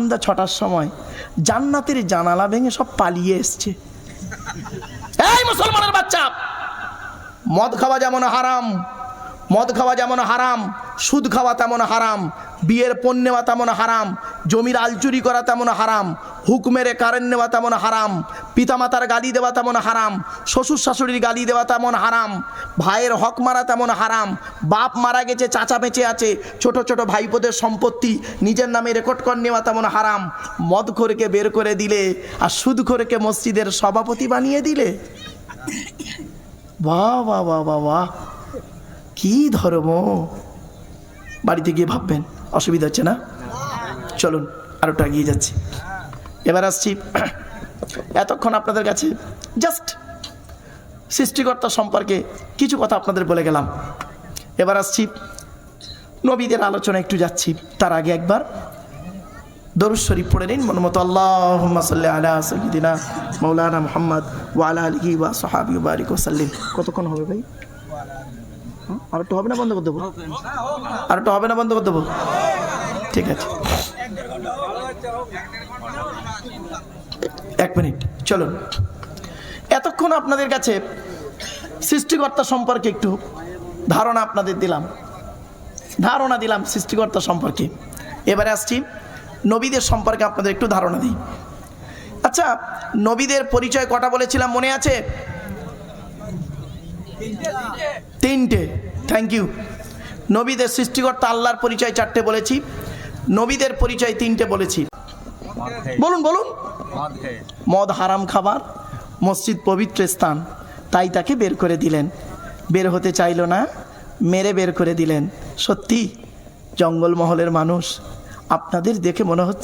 সন্ধ্যা 6টার সময় জান্নাতের জানালা ভেঙে সব পালিয়ে এসছে। এই মুসলমানের বাচ্চা, মদ খাওয়া যেমন হারাম, মদ খাওয়া যেমন হারাম, সুদ খাওয়া তেমন হারাম, বিয়ের পণ নেওয়া তেমন হারাম, জমির আলচুরি করা তেমন হারাম, হুক মেরে কারেন্ট নেওয়া তেমন হারাম, পিতামাতার গালি দেওয়া তেমন হারাম, শ্বশুর শাশুড়ির গালি দেওয়া তেমন হারাম, ভাইয়ের হক মারা তেমন হারাম, বাপ মারা গেছে চাচা বেঁচে আছে, ছোট ছোট ভাইপোদের সম্পত্তি নিজের নামে রেকর্ড করে নেওয়া তেমন হারাম। মদখোরকে বের করে দিলে আর সুদখোরকে মসজিদের সভাপতি বানিয়ে দিলে। বাহ বাহ বাহ বাহ বাহ, কি ধর্ম! বাড়িতে গিয়ে ভাববেন, অসুবিধা হচ্ছে না? চলুন আরোটা এগিয়ে যাচ্ছি। এবার আসছি, এতক্ষণ আপনাদের কাছে জাস্ট সৃষ্টিকর্তা সম্পর্কে কিছু কথা আপনাদের বলে গেলাম। এবার আসছি নবীদের আলোচনা একটু যাচ্ছি। তার আগে একবার দরুদ শরীফ পড়ে নিন মন মতো। আল্লাহুম্মা সাল্লি আলা সাইয়্যিদিনা মাওলানা মুহাম্মদ ওয়া আলা আলিহি ওয়া সাহবিহি ওয়া বারিক ওয়া সাল্লিম। কতক্ষণ হবে ভাই? আর একটু হবে না বন্ধ করে দেবো? আর একটু হবে না বন্ধ করে দেবো? ঠিক আছে, 1 মিনিট। চলুন, এতক্ষণ আপনাদের কাছে সৃষ্টিকর্তা সম্পর্কে একটু ধারণা আপনাদের দিলাম, ধারণা দিলাম সৃষ্টিকর্তা সম্পর্কে। এবারে আসছি নবীদের সম্পর্কে আপনাদের একটু ধারণা দিই। আচ্ছা, নবীদের পরিচয় কটা বলেছিলাম মনে আছে? 3টে। Thank you. নবীদের সৃষ্টিকর্তা আল্লাহর পরিচয় 4টে বলেছি, নবীদের পরিচয় 3টে বলেছি। বলুন বলুন। মদ হারাম খাবার, মসজিদ পবিত্র স্থান, তাই তাকে বের করে দিলেন। বের হতে চাইল না, মেরে বের করে দিলেন। সত্যি জঙ্গলমহলের মানুষ, আপনাদের দেখে মনে হচ্ছে